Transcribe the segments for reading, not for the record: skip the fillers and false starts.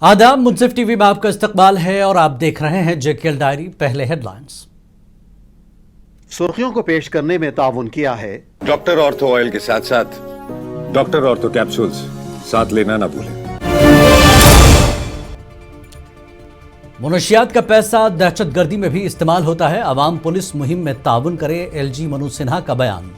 आदाब, मुंसिफ टीवी में आपका इस्तकबाल है और आप देख रहे हैं जेकेएल डायरी। पहले हेडलाइंस। सुर्खियों को पेश करने में ताउन किया है डॉक्टर ऑर्थो ऑयल के साथ साथ डॉक्टर ऑर्थो कैप्सूल्स साथ लेना ना भूलें। मुनशियात का पैसा दहशतगर्दी में भी इस्तेमाल होता है, अवाम पुलिस मुहिम में ताउन करे, एलजी मनोज सिन्हा का बयान।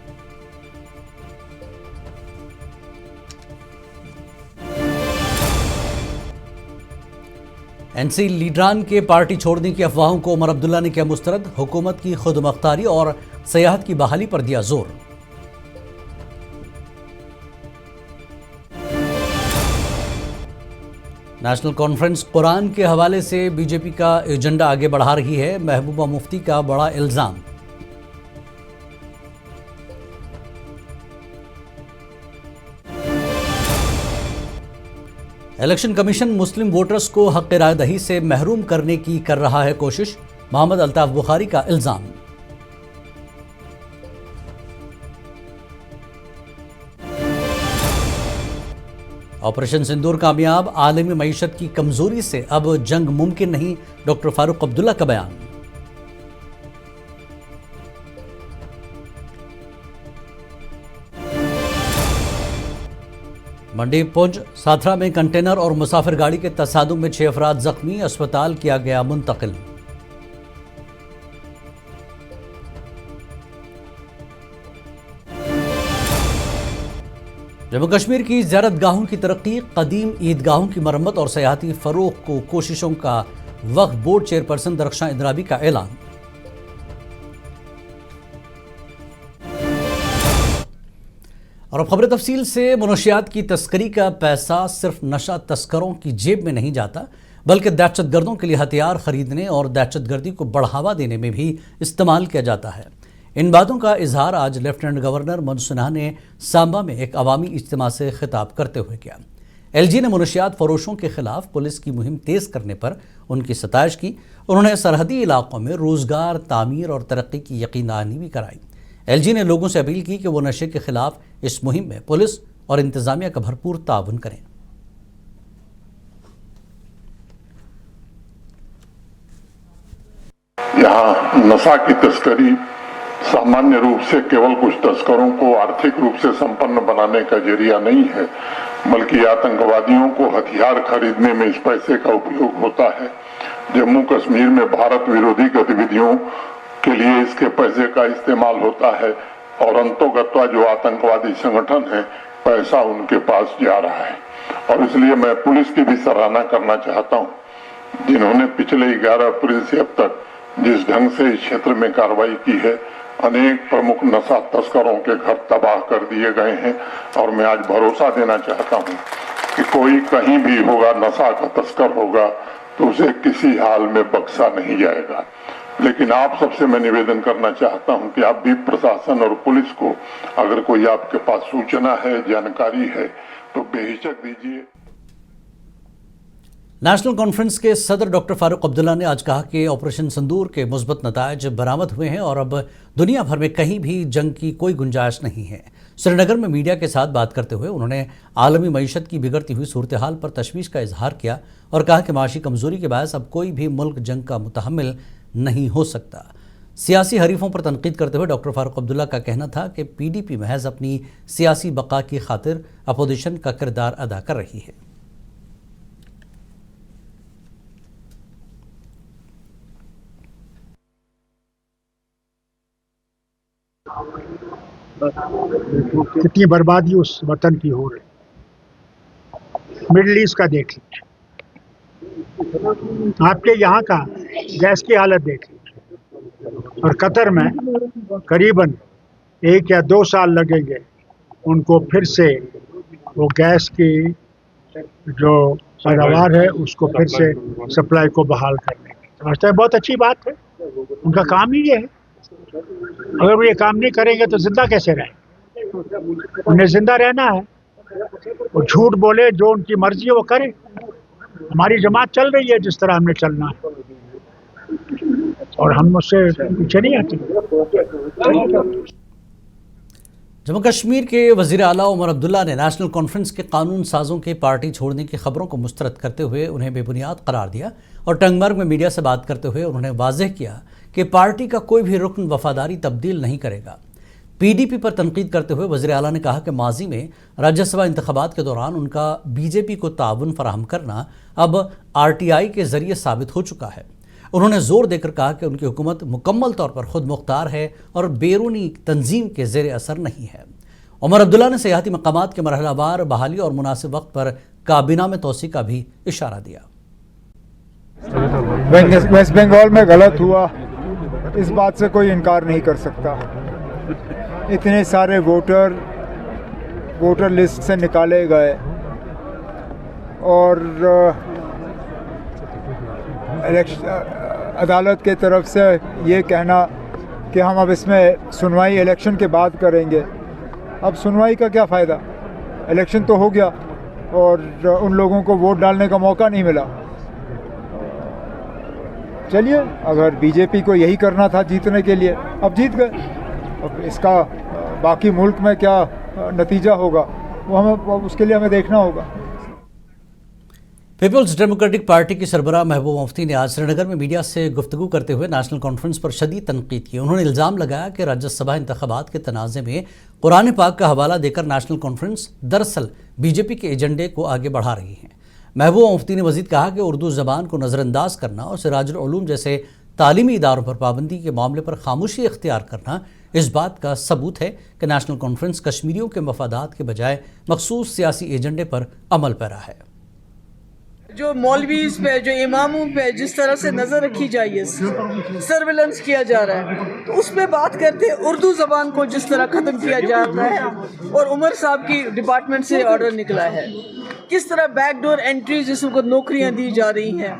एनसी लीडरान के पार्टी छोड़ने की अफवाहों को उमर अब्दुल्ला ने किया मुस्तरद, हुकूमत की खुदमुख्तारी और सियाहत की बहाली पर दिया जोर। नेशनल कॉन्फ्रेंस कुरान के हवाले से बीजेपी का एजेंडा आगे बढ़ा रही है, महबूबा मुफ्ती का बड़ा इल्जाम। इलेक्शन कमीशन मुस्लिम वोटर्स को हक राय दही से महरूम करने की कर रहा है कोशिश, मोहम्मद अल्ताफ बुखारी का इल्जाम। ऑपरेशन सिंदूर कामयाब, आलमी मईशत की कमजोरी से अब जंग मुमकिन नहीं, डॉक्टर फारूक अब्दुल्ला का बयान। मंडी पुंछ साथरा में कंटेनर और मुसाफिर गाड़ी के तसादुम में 6 अफराद जख्मी, अस्पताल किया गया मुंतकिल। जम्मू कश्मीर की ज़ियारतगाहों की तरक्की, कदीम ईदगाहों की मरम्मत और सयाहती फरोग को कोशिशों का वक्फ बोर्ड चेयरपर्सन दरख्शां इंद्राबी का ऐलान। और अब खबर तफसील से। मुनशियात की तस्करी का पैसा सिर्फ नशा तस्करों की जेब में नहीं जाता, बल्कि दहशतगर्दों के लिए हथियार खरीदने और दहशतगर्दी को बढ़ावा देने में भी इस्तेमाल किया जाता है। इन बातों का इजहार आज लेफ्टिनेंट गवर्नर मनोज सिन्हा ने सांबा में एक अवामी इज्तिमा से खिताब करते हुए किया। एलजी ने मुनशियात फरोशों के खिलाफ पुलिस की मुहिम तेज करने पर उनकी सताइश की। उन्होंने सरहदी इलाकों में रोजगार, तामीर और तरक्की की यकीनदहानी भी कराई। एलजी ने लोगों से अपील की कि वो नशे के खिलाफ इस मुहिम में पुलिस और इंतजामिया का भरपूर ताउन करें। यहाँ नशा की तस्करी सामान्य रूप से केवल कुछ तस्करों को आर्थिक रूप से संपन्न बनाने का जरिया नहीं है, बल्कि आतंकवादियों को हथियार खरीदने में इस पैसे का उपयोग होता है। जम्मू कश्मीर में भारत विरोधी गतिविधियों के लिए इसके पैसे का इस्तेमाल होता है और अंतोगत्वा जो आतंकवादी संगठन है, पैसा उनके पास जा रहा है। और इसलिए मैं पुलिस की भी सराहना करना चाहता हूं, जिन्होंने पिछले 11 अप्रैल से अब तक जिस ढंग से इस क्षेत्र में कार्रवाई की है। अनेक प्रमुख नशा तस्करों के घर तबाह कर दिए गए हैं और मैं आज भरोसा देना चाहता हूं कि कोई कहीं भी होगा, नशा का तस्कर होगा तो उसे किसी हाल में बख्शा नहीं जाएगा। लेकिन आप सबसे मैं निवेदन करना चाहता हूं कि आप भी प्रशासन और पुलिस को अगर कोई आपके पास सूचना है, जानकारी है तो बेहिचक दीजिए। नेशनल कॉन्फ्रेंस के सदर डॉक्टर फारूक अब्दुल्ला ने आज कहा कि ऑपरेशन सिंदूर के मुस्बत नतायज बरामद हुए हैं और अब दुनिया भर में कहीं भी जंग की कोई गुंजाइश नहीं है। श्रीनगर में मीडिया के साथ बात करते हुए उन्होंने आलमी मईशत की बिगड़ती हुई सूरत हाल पर तशवीश का इजहार किया और कहा कि माशी कमजोरी के बायस अब कोई भी मुल्क जंग का मुतहम्मिल नहीं हो सकता। सियासी हरीफों पर तनकीद करते हुए डॉक्टर फारूक अब्दुल्ला का कहना था कि पीडीपी महज अपनी सियासी बका की खातिर अपोजिशन का किरदार अदा कर रही है। कितनी बर्बादी उस वतन की हो रही। मिडिल ईस्ट का देख लीजिए, आपके यहाँ का गैस की हालत देख लीजिए। और कतर में करीबन 1 या 2 साल लगेंगे उनको फिर से वो गैस की जो पैदावार है उसको फिर से सप्लाई को बहाल करने की। समझते हैं बहुत अच्छी बात है, उनका काम ही ये है। अगर वो ये काम नहीं करेंगे तो जिंदा कैसे रहें? उन्हें जिंदा रहना है, वो झूठ बोले, जो उनकी मर्जी है वो करे। हमारी जमात चल रही है जिस तरह हमने चलना है और हम उससे पीछे नहीं आते। जम्मू कश्मीर के वज़ीर आला उमर अब्दुल्ला ने नेशनल कॉन्फ्रेंस के कानून साजों के पार्टी छोड़ने की खबरों को मुस्तरद करते हुए उन्हें बेबुनियाद करार दिया और टंगमर्ग में मीडिया से बात करते हुए उन्होंने वाज़ेह किया कि पार्टी का कोई भी रुकन वफादारी तब्दील नहीं करेगा। पीडीपी पर तनकीद करते हुए वज़ीर आला ने कहा कि माजी में राज्यसभा इंतखाबात के दौरान उनका बीजेपी को ताउन फराहम करना अब आरटीआई के ज़रिए साबित हो चुका है। उन्होंने जोर देकर कहा कि उनकी हुकूमत मुकम्मल तौर पर खुद मुख्तार है और बैरूनी तंजीम के ज़ेर असर नहीं है। उमर अब्दुल्ला ने सियाहती मकामात के मरहलावार बहाली और मुनासिब वक्त पर काबीना में तोसी का भी इशारा दिया। वेस्ट बंगाल में गलत हुआ, इस बात से कोई इनकार नहीं कर सकता। इतने सारे वोटर लिस्ट से निकाले गए और अदालत के तरफ से ये कहना कि हम अब इसमें सुनवाई इलेक्शन के बाद करेंगे। अब सुनवाई का क्या फ़ायदा, इलेक्शन तो हो गया और उन लोगों को वोट डालने का मौका नहीं मिला। चलिए, अगर बीजेपी को यही करना था जीतने के लिए, अब जीत गए। अब इसका बाकी मुल्क में क्या नतीजा होगा वो उसके लिए हमें देखना होगा। पीपल्स डेमोक्रेटिक पार्टी की सरबराह महबूबा मुफ्ती ने आज श्रीनगर में मीडिया से गुफ्तगू करते हुए नेशनल कॉन्फ्रेंस पर शदीद तनकीद की। उन्होंने इल्ज़ाम लगाया कि राज्यसभा इंतखाबात के तनाज़े में कुरान पाक का हवाला देकर नेशनल कॉन्फ्रेंस दरअसल बीजेपी के एजेंडे को आगे बढ़ा रही है। महबूबा मुफ्ती ने मज़ीद कहा कि उर्दू ज़बान को नज़रअंदाज करना और सिराजुल उलूम जैसे तालीमी इदारों पर पाबंदी के मामले पर खामोशी इख्तियार करना इस बात का सबूत है कि नेशनल कॉन्फ्रेंस कश्मीरियों के मफादात के बजाय मखसूस सियासी एजेंडे पर अमल पैरा है। जो मौलवीज पे, जो इमामों पे जिस तरह से नज़र रखी जाइए, सर्वेलेंस किया जा रहा है, तो उस पर बात करते हैं। उर्दू ज़बान को जिस तरह ख़त्म किया जाता है और उमर साहब की डिपार्टमेंट से ऑर्डर निकला है, किस तरह बैकडोर एंट्री जिसको नौकरियां दी जा रही हैं,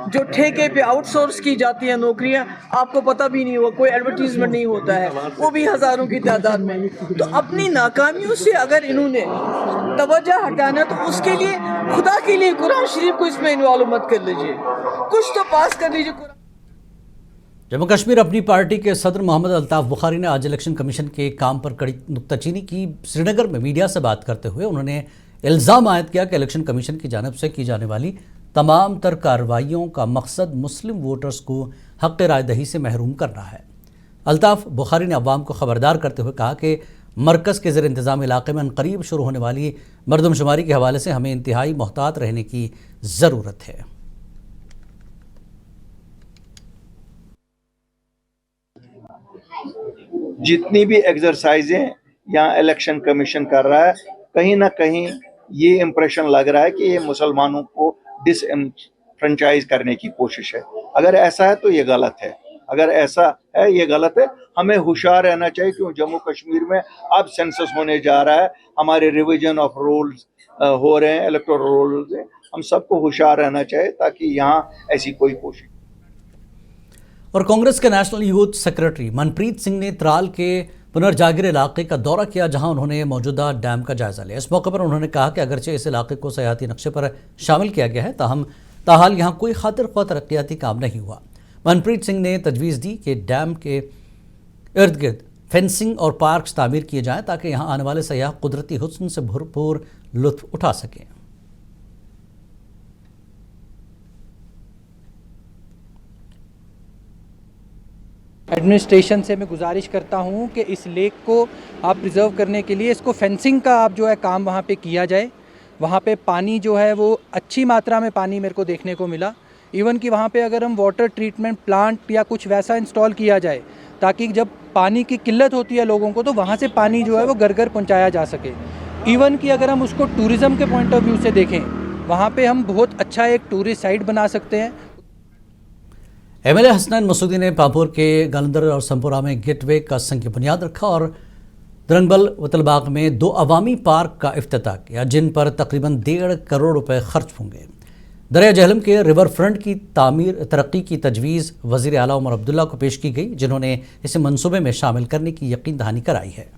जो ठेके पे आउटसोर्स की जाती हैं नौकरियां, आपको पता भी नहीं हुआ, कोई एडवर्टीजमेंट नहीं होता है, वो भी हज़ारों की तादाद में। तो अपनी नाकामियों से अगर इन्होंने तवज्जो हटाना तो उसके लिए खुदा के लिए कुरान शरीफ को इसमें इन्वॉल्व मत कर लीजिए, कुछ तो पास कर लीजिए। जम्मू कश्मीर अपनी पार्टी के सदर मोहम्मद अल्ताफ बुखारी ने आज इलेक्शन कमीशन के काम पर कड़ी नुक्ताचीनी की। श्रीनगर में मीडिया से बात करते हुए उन्होंने इल्ज़ाम आयद किया कि इलेक्शन कमीशन की जानिब से की जाने वाली तमाम तर कार्रवाइयों का मकसद मुस्लिम वोटर्स को हक़ राय दही से महरूम करना है। अल्ताफ बुखारी ने अवाम को ख़बरदार करते हुए कहा कि मरकज़ के ज़ेर इंतज़ाम इलाक़े में अनक़रीब शुरू होने वाली मरदमशुमारी के हवाले से हमें इंतहाई मोहतात रहने की ज़रूरत है। जितनी भी एक्सरसाइजें यहाँ इलेक्शन कमीशन कर रहा है, कहीं ना कहीं ये इम्प्रेशन लग रहा है कि ये मुसलमानों को डिसफ्रेंचाइज करने की कोशिश है। अगर ऐसा है तो ये गलत है, अगर ऐसा है ये गलत है। हमें होशियार रहना चाहिए क्यों जम्मू कश्मीर में अब सेंसस होने जा रहा है, हमारे रिवीजन ऑफ रोल्स हो रहे हैं, इलेक्टोरल रोल्स हैं। हम सबको होशियार रहना चाहिए ताकि यहाँ ऐसी कोई कोशिश। और कांग्रेस के national youth secretary Manpreet Singh ने त्राल के पुनर्जागिर इलाके का दौरा किया, जहां उन्होंने मौजूदा डैम का जायजा लिया। इस मौके पर उन्होंने कहा कि अगरचे इस इलाके को सयाहती नक्शे पर शामिल किया गया है, ताहाल यहाँ कोई खातिर ख्वाह तरक्याती काम नहीं हुआ। मनप्रीत सिंह ने तजवीज़ दी कि डैम के इर्द गिर्द फेंसिंग और पार्क्स तामीर किए जाएँ ताकि यहाँ आने वाले सयाह कुदरती हुस्न से भरपूर लुत्फ़ उठा सकें। एडमिनिस्ट्रेशन से मैं गुजारिश करता हूं कि इस लेक को आप प्रिजर्व करने के लिए इसको फेंसिंग का आप जो है काम वहां पे किया जाए। वहां पे पानी जो है वो अच्छी मात्रा में पानी मेरे को देखने को मिला। इवन कि वहां पे अगर हम वाटर ट्रीटमेंट प्लांट या कुछ वैसा इंस्टॉल किया जाए ताकि जब पानी की किल्लत होती है लोगों को तो वहाँ से पानी जो है वो घर घर पहुँचाया जा सके। इवन कि अगर हम उसको टूरिज़्म के पॉइंट ऑफ व्यू से देखें, वहाँ पे हम बहुत अच्छा एक टूरिस्ट साइट बना सकते हैं। एमएलए हसनैन मसूदी ने पापुर के गलंदर और संपुरा में गेटवे का संग की बुनियाद रखा और दरंगबल वतलबाग में 2 अवामी पार्क का इफ्तिताह किया, जिन पर तकरीबन 1.5 करोड़ रुपए खर्च होंगे। दरिया जहलम के रिवर फ्रंट की तरक्की की तजवीज़ वज़ीर आला उमर अब्दुल्ला को पेश की गई, जिन्होंने इसे मंसूबे में शामिल करने की यकीन दहानी कराई है।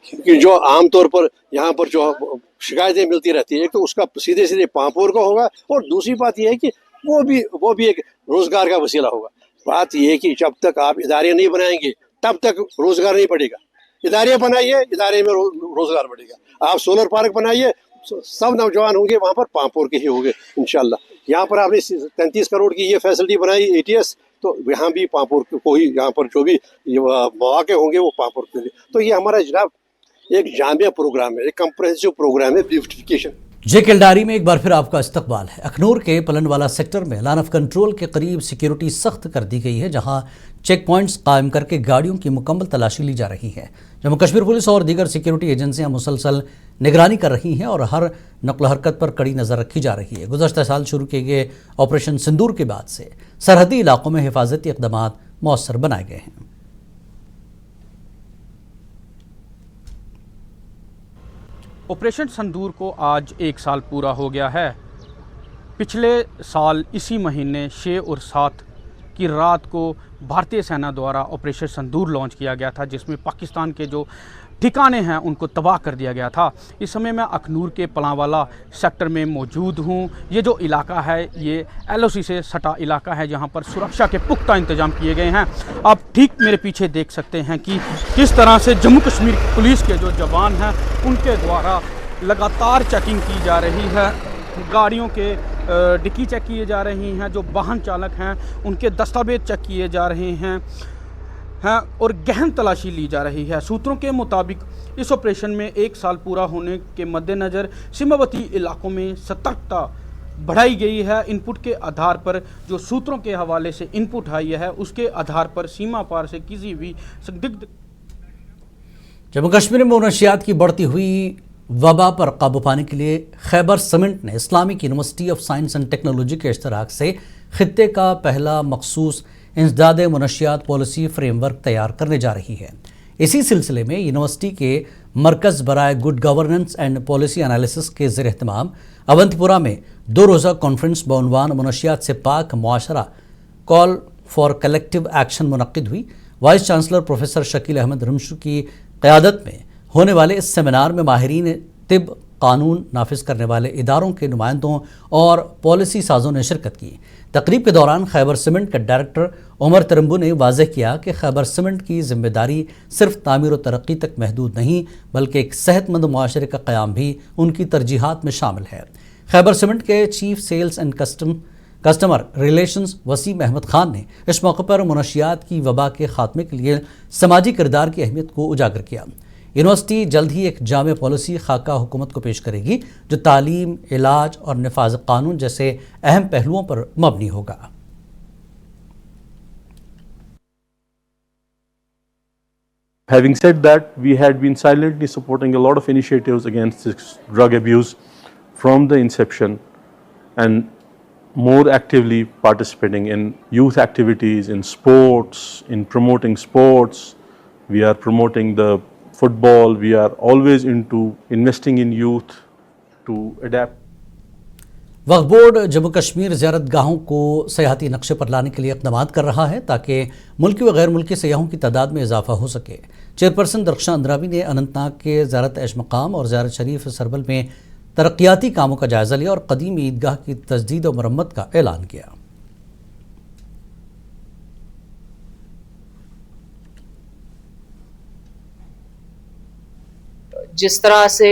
क्योंकि जो आमतौर पर यहाँ पर जो शिकायतें मिलती रहती है, एक तो उसका सीधे सीधे पापोर का होगा और दूसरी बात यह है कि वो भी एक रोजगार का वसीला होगा। बात यह है कि जब तक आप इदारे नहीं बनाएंगे तब तक रोजगार नहीं बढ़ेगा। इदारे बनाइए, इदारे में रोजगार बढ़ेगा। आप सोलर पार्क बनाइए, सब नौजवान होंगे वहाँ पर पांपोर के ही होंगे इंशाल्लाह। यहाँ पर आपने 33 करोड़ की ये फैसिलिटी बनाई ATS, तो यहाँ भी पांपोर को ही, यहाँ पर जो भी मौके होंगे वो पांपोर के लिए। तो ये हमारा जनाब एक जामिया प्रोग्राम है, एक कम्प्रहेंसिव प्रोग्राम है ब्यूटिफिकेशन। जेकेलडारी में एक बार फिर आपका इस्तकबाल है। अखनूर के पलनवाला सेक्टर में लाइन ऑफ कंट्रोल के करीब सिक्योरिटी सख्त कर दी गई है, जहां चेक पॉइंट्स कायम करके गाड़ियों की मुकम्मल तलाशी ली जा रही है। जम्मू कश्मीर पुलिस और दीगर सिक्योरिटी एजेंसियां मुसलसल निगरानी कर रही हैं और हर नकल हरकत पर कड़ी नज़र रखी जा रही है। गुज़श्ता साल शुरू किए गए ऑपरेशन सिंदूर के बाद से सरहदी इलाकों में हिफाजती इक़दाम मौसर बनाए गए हैं। ऑपरेशन संदूर को आज 1 साल पूरा हो गया है। पिछले साल इसी महीने 6 और 7 की रात को भारतीय सेना द्वारा ऑपरेशन संदूर लॉन्च किया गया था, जिसमें पाकिस्तान के जो ठिकाने हैं उनको तबाह कर दिया गया था। इस समय मैं अखनूर के पलांवाला सेक्टर में मौजूद हूँ। ये जो इलाका है ये LOC से सटा इलाका है, जहाँ पर सुरक्षा के पुख्ता इंतजाम किए गए हैं। आप ठीक मेरे पीछे देख सकते हैं कि किस तरह से जम्मू कश्मीर पुलिस के जो जवान हैं उनके द्वारा लगातार चेकिंग की जा रही है। गाड़ियों के डिक्की चेक किए जा रही हैं, जो वाहन चालक हैं उनके दस्तावेज चेक किए जा रहे हैं और गहन तलाशी ली जा रही है। सूत्रों के मुताबिक इस ऑपरेशन में 1 साल पूरा होने के मद्देनज़र सीमावर्ती इलाकों में सतर्कता बढ़ाई गई है। इनपुट के आधार पर, जो सूत्रों के हवाले से इनपुट आई है, उसके आधार पर सीमा पार से किसी भी संदिग्ध। जम्मू कश्मीर में मनशियात की बढ़ती हुई वबा पर काबू पाने के लिए खैबर सीमेंट ने Islamic university of science and technology के इश्तराक से खित्ते का पहला मखसूस इंसदाद मनशियात पॉलिसी फ्रेमवर्क तैयार करने जा रही है। इसी सिलसिले में यूनिवर्सिटी के मरकज़ बराए good governance and policy analysis के ज़ेर एहतमाम अवंतपुरा में 2 रोज़ा कॉन्फ्रेंस बउनवान मनशियात से पाक मुआशरा कॉल फॉर कलेक्टिव एक्शन मुनक्किद हुई। Vice chancellor professor Shakeel Ahmed Ramshu की क़यादत में होने वाले इस सेमिनार में माहिरीन तिब, कानून नाफिज करने वाले इदारों के नुमाइंदों और पॉलिसी साजों ने शिरकत की। तकरीब के दौरान खैबर सीमेंट के डायरेक्टर उमर तरम्बू ने वाज़ेह किया कि खैबर सीमेंट की जिम्मेदारी सिर्फ तामीर और तरक्की तक महदूद नहीं, बल्कि एक सेहतमंद मुआशरे का क़याम भी उनकी तरजीहात में शामिल है। खैबर सीमेंट के chief sales and customer relations Waseem Ahmed Khan ने इस मौके पर मनशियात की वबा के खात्मे के लिए समाजी किरदार की अहमियत को उजागर किया। यूनिवर्सिटी जल्द ही एक जामे पॉलिसी खाका हुकूमत को पेश करेगी, जो तालीम, इलाज और निफाज कानून जैसे अहम पहलुओं पर मबनी होगा। Having said that, we had been silently supporting a lot of initiatives against this drug abuse from the inception and more actively participating in youth activities, in sports, in promoting sports. We are promoting the football. We are always into investing in youth to adapt. Waqf board Jammu Kashmir ज़ियारत गाहों को सयाहती नक्शे पर लाने के लिए इक़दाम कर रहा है, ताकि मुल्की व गैर मुल्की सयाहों की तादाद में इजाफा हो सके। चेयरपर्सन दरख्शां अंद्राबी ने अनंतनाग के ज़ियारत ऐश मकाम और ज़ियारत शरीफ सरबल में तरक्याती कामों का जायज़ा लिया और कदीम ईदगाह की तजदीद और मरम्मत का ऐलान किया। जिस तरह से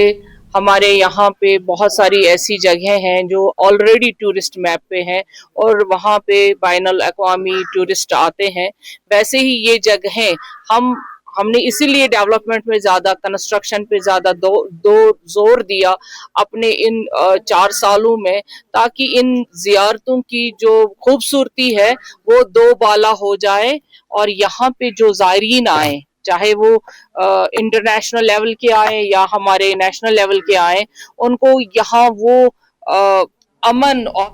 हमारे यहाँ पे बहुत सारी ऐसी जगहें हैं जो ऑलरेडी टूरिस्ट मैप पे हैं और वहाँ पे बाइनल अक़वामी टूरिस्ट आते हैं, वैसे ही ये जगहें हमने इसीलिए डेवलपमेंट में ज़्यादा, कंस्ट्रक्शन पे ज़्यादा जोर दिया अपने इन 4 सालों में, ताकि इन ज़ियारतों की जो खूबसूरती है वो दो बाला हो जाए और यहाँ पे जो ज़ायरीन आए, चाहे वो इंटरनेशनल लेवल के आए या हमारे नेशनल लेवल के आए, उनको यहाँ वो अमन। और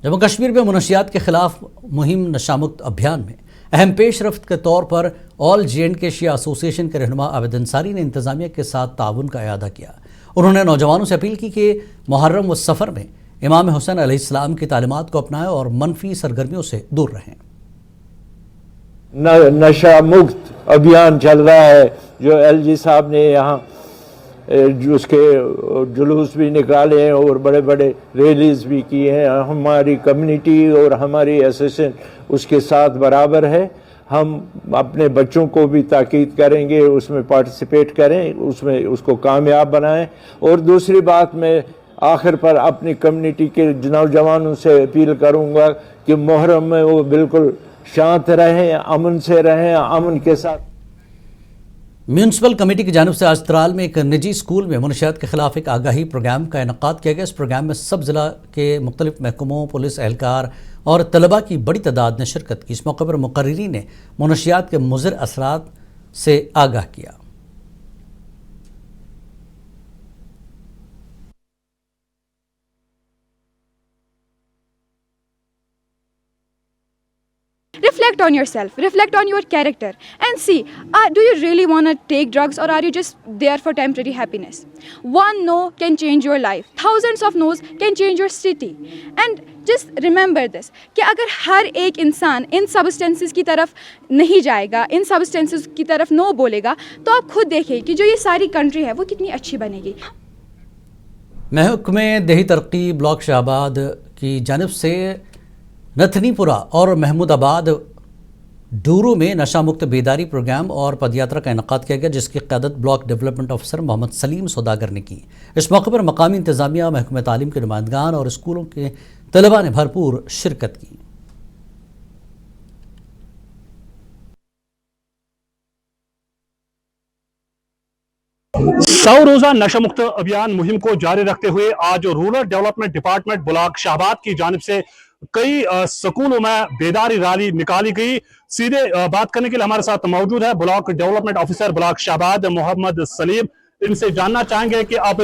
जम्मू कश्मीर में मनशियात के खिलाफ मुहिम नशामुक्त अभियान में अहम पेश रफ्त के तौर पर ऑल J&K शिया एसोसिएशन के रहनुमा आबिद अंसारी ने इंतज़ामिया के साथ ताउन का इआदा किया। उन्होंने नौजवानों से अपील की कि मुहर्रम व सफ़र में इमाम हुसैन अलैहिस्सलाम की तालीमात को अपनाएं और मनफी सरगर्मियों से दूर रहें। नशा मुक्त अभियान चल रहा है जो LG साहब ने यहाँ اس کے جلوس بھی نکالے ہیں اور بڑے بڑے ریلیز بھی کیے ہیں. ہماری کمیونٹی اور ہماری ایسوسیشن اس کے ساتھ برابر ہے. ہم اپنے بچوں کو بھی تاکید کریں گے اس میں پارٹیسپیٹ کریں, اس کو کامیاب بنائیں. اور دوسری بات میں آخر پر اپنی کمیونٹی کے نوجوانوں سے اپیل کروں گا کہ محرم میں وہ بالکل شانت رہیں, امن سے رہیں, امن کے ساتھ. میونسپل کمیٹی کی جانب سے آج ترال میں ایک نجی اسکول میں منشیات کے خلاف ایک آگاہی پروگرام کا انعقاد کیا گیا. اس پروگرام میں سب ضلع کے مختلف محکموں, پولیس اہلکار اور طلباء کی بڑی تعداد نے شرکت کی. اس موقع پر مقررین نے منشیات کے مضر اثرات سے آگاہ کیا. Reflect on yourself, reflect on your character and see, do you really want to take drugs or are you just there for temporary happiness? One no can change your life. Thousands of no's can change your city. And just remember this, کہ اگر ہر ایک انسان ان substances کی طرف نہیں جائے گا, ان substances کی طرف نو بولے گا, تو آپ خود دیکھیں کہ جو یہ ساری کنٹری ہے وہ کتنی اچھی بنے گی. محکمہ دیہی ترقی بلاک شاہآباد کی جانب سے نتھنی پورہ اور محمود آباد ڈورو میں نشہ مکت بیداری پروگرام اور پدیاترا کا انعقاد کیا گیا, جس کی قیادت بلاک ڈیولپمنٹ آفیسر محمد سلیم سوداگر نے کی. اس موقع پر مقامی انتظامیہ, محکمہ تعلیم کے نمائندگان اور اسکولوں کے طلباء نے بھرپور شرکت کی. 100 روزہ نشہ مکت ابھیان مہم کو جاری رکھتے ہوئے آج رورل ڈیولپمنٹ ڈپارٹمنٹ بلاک شاہآباد کی جانب سے کئی سکولوں میں بیداری ریلی نکالی گئی. سیدھے بات کرنے کے لیے ہمارے ساتھ موجود ہے بلاک ڈیولپمنٹ آفیسر بلاک شاہآباد محمد سلیم. ان سے جاننا چاہیں گے کہ آپ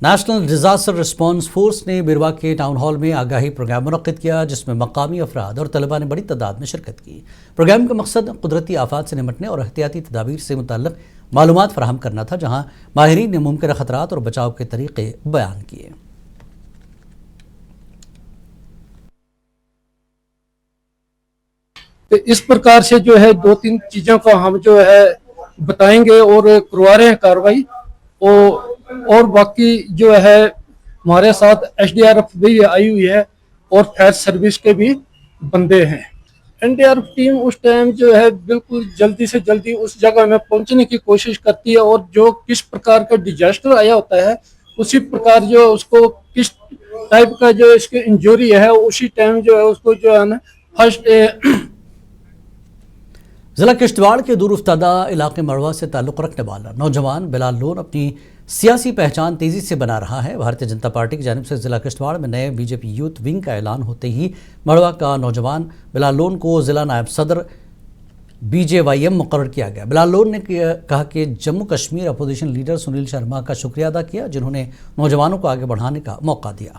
نیشنل ڈیزاسٹر رسپانس فورس نے بیروا کے ٹاؤن ہال میں آگاہی پروگرام منعقد کیا, جس میں مقامی افراد اور طلباء نے بڑی تعداد میں شرکت کی. پروگرام کا مقصد قدرتی آفات سے نمٹنے اور احتیاطی تدابیر سے متعلق معلومات فراہم کرنا تھا, جہاں ماہرین نے ممکنہ خطرات اور بچاؤ کے طریقے بیان کیے. اس پرکار سے جو ہے 2-3 چیزوں کا ہم جو ہے بتائیں گے اور کروا رہے ہیں کاروائی. اور باقی جو ہے ہمارے ساتھ SDRF بھی آئی ہوئی ہے اور فائر سروس کے بھی بندے ہیں. NDRF ٹیم اس ٹائم جو ہے بالکل جلدی سے جلدی اس جگہ میں پہنچنے کی کوشش کرتی ہے, اور جو کس پرکار کا ڈیزاسٹر آیا ہوتا ہے اسی پرکار جو اس کو کس ٹائپ کا جو اس کے انجوری ہے اسی ٹائم جو ہے اس کو جو ہے نا فرسٹ. ضلع کشتواڑ کے دور افتادہ علاقے مڑوا سے تعلق رکھنے والا نوجوان بلال لون اپنی سیاسی پہچان تیزی سے بنا رہا ہے. بھارتیہ جنتا پارٹی کی جانب سے ضلع کشتواڑ میں نئے BJP یوتھ ونگ کا اعلان ہوتے ہی مڑوا کا نوجوان بلال لون کو ضلع نائب صدر BJYM مقرر کیا گیا. بلال لون نے کہا کہ جموں کشمیر اپوزیشن لیڈر سنیل شرما کا شکریہ ادا کیا, جنہوں نے نوجوانوں کو آگے بڑھانے کا موقع دیا.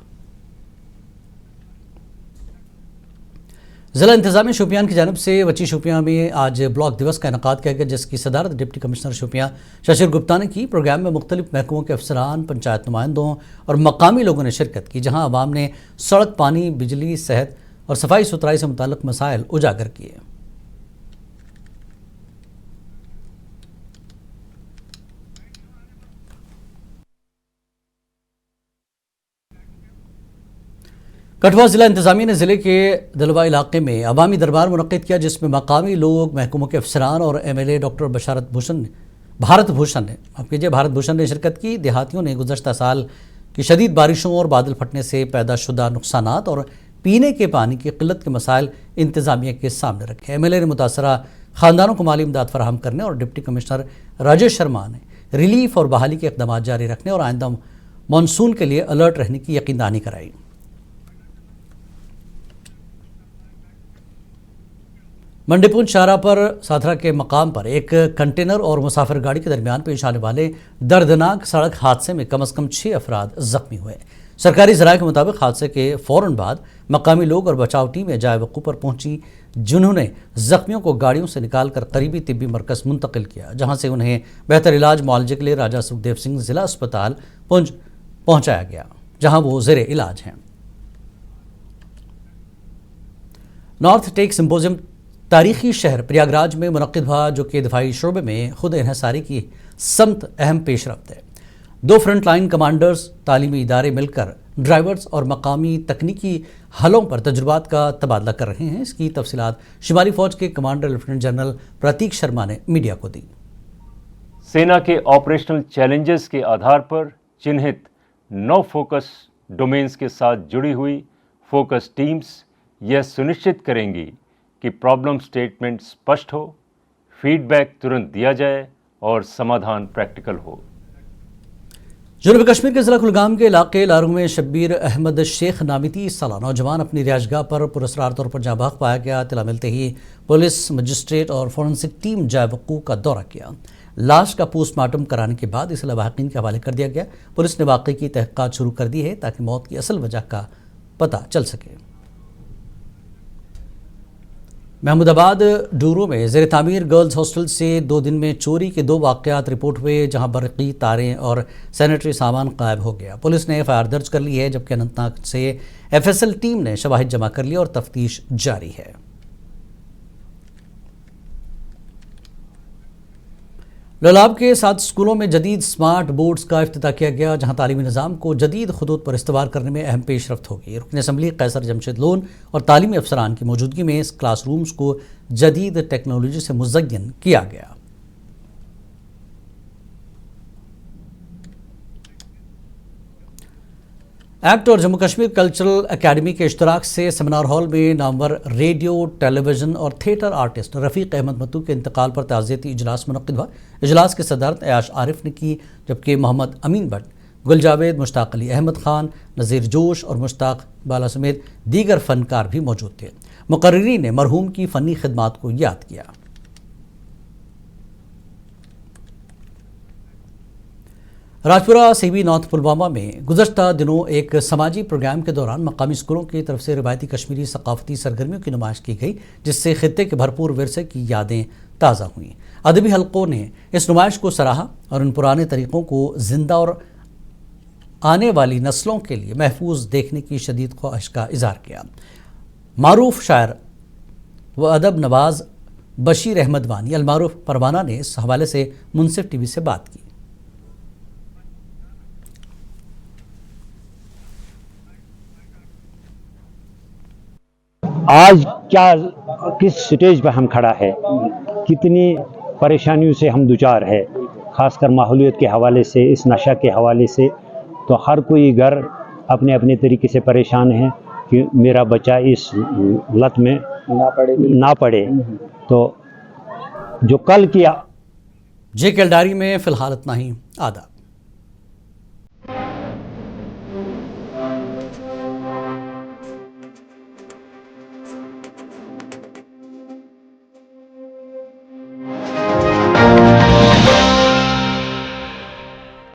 ضلع انتظامیہ شوپیان کی جانب سے وچی شوپیان میں آج بلاک دیوس کا انعقاد کیا گیا, جس کی صدارت ڈپٹی کمشنر شوپیان ششر گپتا نے کی. پروگرام میں مختلف محکموں کے افسران, پنچایت نمائندوں اور مقامی لوگوں نے شرکت کی, جہاں عوام نے سڑک, پانی, بجلی, صحت اور صفائی ستھرائی سے متعلق مسائل اجاگر کیے. کٹھوا ضلع انتظامیہ نے ضلع کے دلوا علاقے میں عوامی دربار منعقد کیا, جس میں مقامی لوگ, محکموں کے افسران اور MLA ڈاکٹر بھارت بھوشن نے شرکت کی. دیہاتیوں نے گزشتہ سال کی شدید بارشوں اور بادل پھٹنے سے پیدا شدہ نقصانات اور پینے کے پانی کی قلت کے مسائل انتظامیہ کے سامنے رکھے. MLA نے متاثرہ خاندانوں کو مالی امداد فراہم کرنے اور ڈپٹی کمشنر راجیش شرما نے ریلیف اور بحالی کے اقدامات جاری رکھنے اور آئندہ مانسون کے لیے الرٹ رہنے کی یقین دہانی کرائی. منڈی پونچھ شاہراہ پر ساتھرا کے مقام پر ایک کنٹینر اور مسافر گاڑی کے درمیان پیش آنے والے دردناک سڑک حادثے میں کم از کم 6 افراد زخمی ہوئے. سرکاری ذرائع کے مطابق حادثے کے فوراً بعد مقامی لوگ اور بچاؤ ٹیمیں جائے وقوع پر پہنچی, جنہوں نے زخمیوں کو گاڑیوں سے نکال کر قریبی طبی مرکز منتقل کیا, جہاں سے انہیں بہتر علاج معالجے کے لیے راجہ سکھدیو سنگھ ضلع اسپتال پہنچایا گیا, جہاں وہ زیر علاج ہیں. نارتھ ٹیک سمپوزیم تاریخی شہر پریاگراج میں منعقد ہوا، جو کہ دفاعی شعبے میں خود انحصاری کی سمت اہم پیش رفت ہے۔ 2 فرنٹ لائن کمانڈرز تعلیمی ادارے مل کر ڈرائیورز اور مقامی تکنیکی حلوں پر تجربات کا تبادلہ کر رہے ہیں۔ اس کی تفصیلات شمالی فوج کے کمانڈر لیفٹیننٹ جنرل پرتیک شرما نے میڈیا کو دی۔ سینا کے آپریشنل چیلنجز کے آدھار پر چنہت 9 فوکس ڈومینز کے ساتھ جڑی ہوئی فوکس ٹیمز یہ سنشچت کریں گی کہ پرابلم سٹیٹمنٹ اسپشٹ ہو، فیڈ بیک ترنت دیا جائے اور سمادھان پریکٹیکل ہو۔ جنوبی کشمیر کے ضلع کلگام کے علاقے لارو میں شبیر احمد شیخ نامی 30 سالہ نوجوان اپنی رہائش گاہ پر پراسرار طور پر جاں بحق پایا گیا۔ اطلاع ملتے ہی پولیس، مجسٹریٹ اور فورنسک ٹیم جائے وقوع کا دورہ کیا۔ لاش کا پوسٹ مارٹم کرانے کے بعد اسے لاواقعین کے حوالے کر دیا گیا۔ پولیس نے واقعے کی تحقیقات شروع کر دی ہے تاکہ موت کی اصل وجہ کا پتہ چل سکے۔ محمود آباد ڈورو میں زیر تعمیر گرلز ہاسٹل سے 2 دن میں چوری کے 2 واقعات رپورٹ ہوئے، جہاں برقی تاریں اور سینیٹری سامان غائب ہو گیا۔ پولیس نے FIR درج کر لی ہے، جبکہ اننت ناگ سے FSL ٹیم نے شواہد جمع کر لی اور تفتیش جاری ہے۔ لولاب کے 7 اسکولوں میں جدید سمارٹ بورڈز کا افتتاح کیا گیا، جہاں تعلیمی نظام کو جدید خطوط پر استوار کرنے میں اہم پیش رفت ہوگی۔ رکن اسمبلی قیصر جمشید لون اور تعلیمی افسران کی موجودگی میں اس کلاس رومز کو جدید ٹیکنالوجی سے مزین کیا گیا۔ ایکٹ اور جموں کشمیر کلچرل اکیڈمی کے اشتراک سے سیمینار ہال میں نامور ریڈیو، ٹیلی ویژن اور تھیٹر آرٹسٹ رفیق احمد متو کے انتقال پر تعزیتی اجلاس منعقد ہوا۔ اجلاس کی صدارت عیاش عارف نے کی، جبکہ محمد امین بٹ، گل جاوید، مشتاق علی احمد خان، نذیر جوش اور مشتاق بالا سمیت دیگر فنکار بھی موجود تھے۔ مقررین نے مرحوم کی فنی خدمات کو یاد کیا۔ راجپورہ CB نارتھ پلوامہ میں گزشتہ دنوں ایک سماجی پروگرام کے دوران مقامی اسکولوں کی طرف سے روایتی کشمیری ثقافتی سرگرمیوں کی نمائش کی گئی، جس سے خطے کے بھرپور ورثے کی یادیں تازہ ہوئیں۔ ادبی حلقوں نے اس نمائش کو سراہا اور ان پرانے طریقوں کو زندہ اور آنے والی نسلوں کے لیے محفوظ دیکھنے کی شدید خواہش کا اظہار کیا۔ معروف شاعر و ادب نواز بشیر احمد وانی المعروف پروانہ نے اس حوالے سے منصف TV سے بات کی۔ آج کس سٹیج پہ ہم کھڑا ہے، کتنی پریشانیوں سے ہم دوچار ہے، خاص کر ماحولیت کے حوالے سے، اس نشہ کے حوالے سے، تو ہر کوئی گھر اپنے اپنے طریقے سے پریشان ہے کہ میرا بچہ اس لت میں نہ پڑے۔ تو جو کل کیا JKL ڈائری میں فی الحال اتنا ہی۔ آداب۔